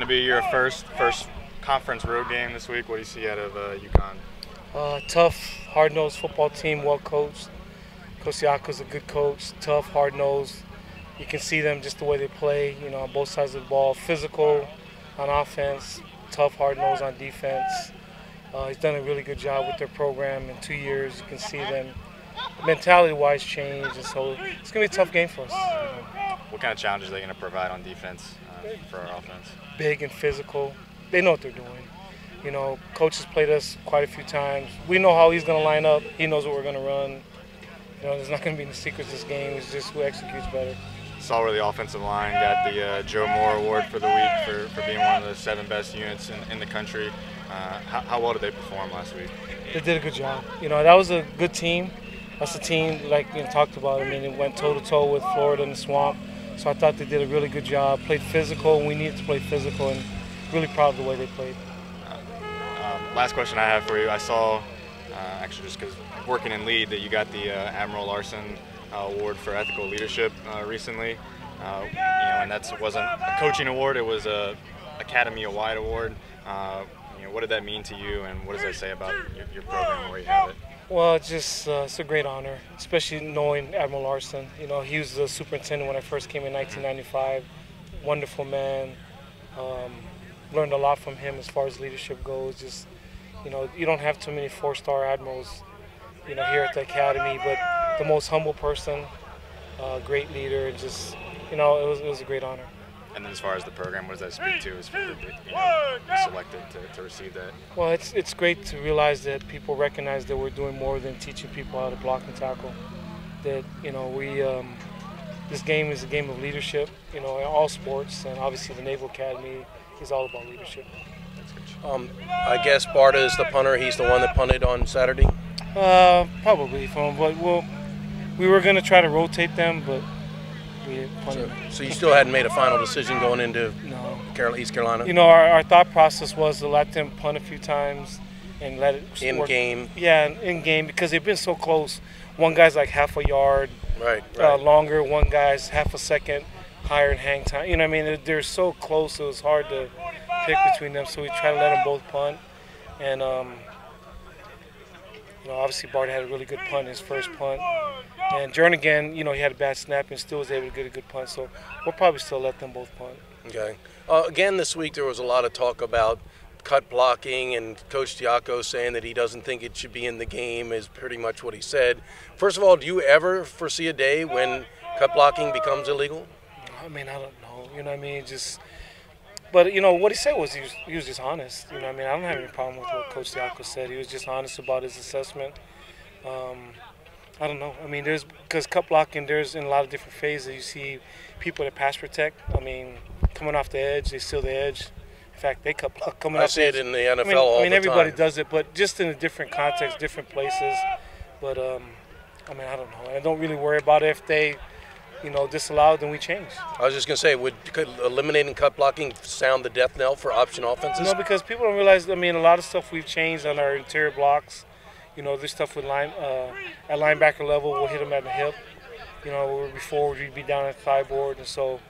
be your first conference road game this week. What do you see out of UConn? Tough, hard-nosed football team, well coached. Coach Siaka's a good coach, tough, hard-nosed. You can see them just the way they play, on both sides of the ball. Physical on offense, tough, hard-nosed on defense. He's done a really good job with their program in 2 years. You can see them mentality-wise change, and so it's going to be a tough game for us. What kind of challenges are they going to provide on defense for our offense? Big and physical. They know what they're doing. Coach has played us quite a few times. We know how he's going to line up. He knows what we're going to run. There's not going to be any secrets this game. It's just who executes better. Saw where the offensive line got the Joe Moore Award for the week for being one of the 7 best units in the country. How well did they perform last week? They did a good job. That was a good team. That's a team, like talked about. It went toe-to-toe with Florida in the Swamp. So I thought they did a really good job. Played physical, and we needed to play physical, and really proud of the way they played. Last question I have for you. I saw, actually just because working in lead, that you got the Admiral Larson Award for Ethical Leadership recently. And that wasn't a coaching award, it was a Academy-wide award. What did that mean to you, and what does that say about your program where you have it? Well, it's a great honor, especially knowing Admiral Larson. He was the superintendent when I first came in 1995. Wonderful man. Learned a lot from him as far as leadership goes. You don't have too many 4-star admirals, here at the academy, but the most humble person, great leader, it was a great honor. And then as far as the program, what does that speak to as for be selected to receive that? Well, it's great to realize that people recognize that we're doing more than teaching people how to block and tackle. That, this game is a game of leadership, in all sports, and obviously the Naval Academy is all about leadership. I guess Barta is the punter. He's the one that punted on Saturday? Probably. But we were going to try to rotate them, but we punted. So you still hadn't made a final decision going into East Carolina? Our thought process was to let them punt a few times and let it in work. Game? Yeah, in game, because they've been so close. One guy's like half a yard longer, one guy's half a second higher in hang time. They're so close, it was hard to pick between them, so we try to let them both punt. And obviously Bart had a really good punt, his first punt. And Jernigan, he had a bad snap and still was able to get a good punt, so we'll probably still let them both punt. Okay. Again, this week there was a lot of talk about cut blocking, and Coach Diaco saying that he doesn't think it should be in the game is pretty much what he said. First of all, do you ever foresee a day when cut blocking becomes illegal? I don't know. But what he said was he was just honest. I don't have any problem with what Coach Diaco said. He was just honest about his assessment. I don't know. Because cut blocking, there's in a lot of different phases. You see people that pass protect. Coming off the edge, they steal the edge. In fact, they cut block coming off the edge. I see it in the NFL all the time. Everybody does it, but just in a different context, different places. But I don't know. I don't really worry about it. If they disallowed, then we change. I was just going to say, could eliminating cut blocking sound the death knell for option offenses? No, because people don't realize, a lot of stuff we've changed on our interior blocks. This stuff with at linebacker level, we'll hit them at the hip. Where before we'd be down at the thigh board, and so,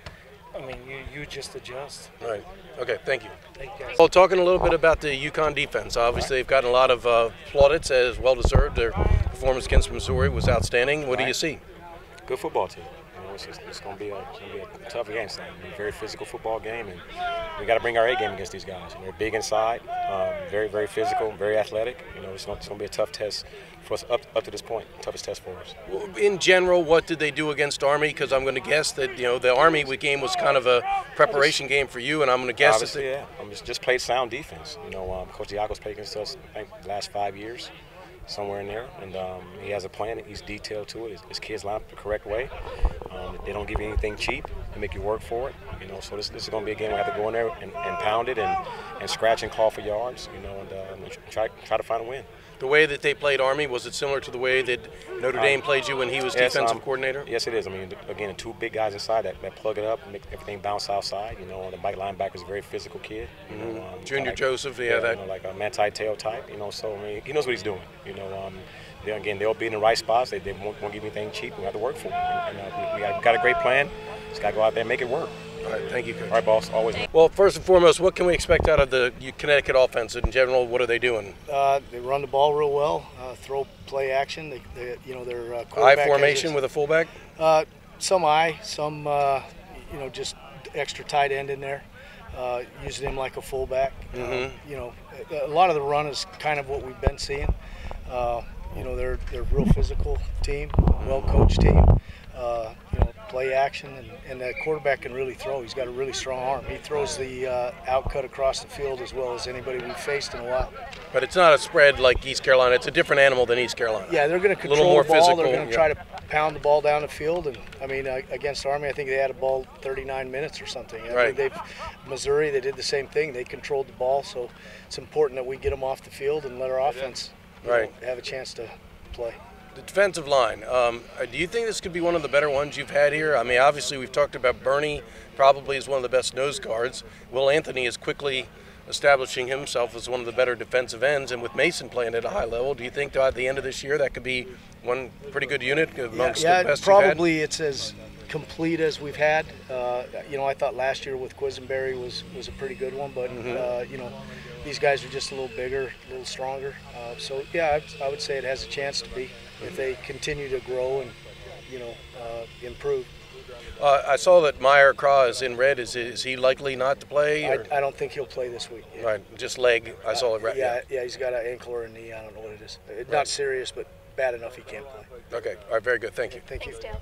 you just adjust. Right. Okay, thank you. Thank you, guys. Well, talking a little bit about the UConn defense, obviously they've gotten a lot of plaudits as well-deserved. Their performance against Missouri was outstanding. What do you see? Good football team. It's going to be a tough game. It's going to be a very physical football game, and we got to bring our A game against these guys. They're big inside, very, very physical, very athletic. It's going to be a tough test for us up to this point. Toughest test for us. Well, in general, what did they do against Army? Because I'm going to guess that the Army game was kind of a preparation game for you, and I'm going to guess obviously, just played sound defense. Coach Diaco's played against us I think the last 5 years. Somewhere in there, and he has a plan. He's detailed to it. His kids line up the correct way. They don't give you anything cheap. They make you work for it. So this is going to be a game we have to go in there and pound it and scratch and claw for yards. And try to find a win. The way that they played Army, was it similar to the way that Notre Dame played you when he was defensive coordinator? Yes, it is. Again, 2 big guys inside that plug it up and make everything bounce outside. The bike linebacker is a very physical kid. Junior Joseph, like a Manti Te'o type. So he knows what he's doing. They'll be in the right spots. They won't give anything cheap. We have to work for it. We got a great plan. Just got to go out there and make it work. All right, thank you, Coach. All right, boss. Always. Well, first and foremost, what can we expect out of the Connecticut offense in general? What are they doing? They run the ball real well, throw play action. Their quarterback I formation with a fullback? Some I, some just extra tight end in there, using him like a fullback. A lot of the run is kind of what we've been seeing. They're a real physical team, well-coached team. Play action, and that quarterback can really throw. He's got a really strong arm. He throws the outcut across the field as well as anybody we've faced in a while. But it's not a spread like East Carolina. It's a different animal than East Carolina. Yeah, they're going to control the ball. Physical, they're going to try to pound the ball down the field. And against Army, I think they had a ball 39 minutes or something. Right. Missouri, they did the same thing. They controlled the ball, so it's important that we get them off the field and let our offense have a chance to play. The defensive line, do you think this could be one of the better ones you've had here? I mean, obviously we've talked about Bernie probably is one of the best nose guards. Will Anthony is quickly establishing himself as one of the better defensive ends, and with Mason playing at a high level, do you think at the end of this year that could be one pretty good unit amongst the best probably it's as complete as we've had. I thought last year with Quisenberry was a pretty good one, but these guys are just a little bigger, a little stronger. I would say it has a chance to be if they continue to grow and improve. I saw that Meyer Craw is in red. Is he likely not to play? I don't think he'll play this week. Yeah. Right, just leg. I saw it. Right. Yeah, he's got an ankle or a knee. I don't know what it is. Not serious, but bad enough he can't play. Okay. All right. Very good. Thank you. Thanks, Dale.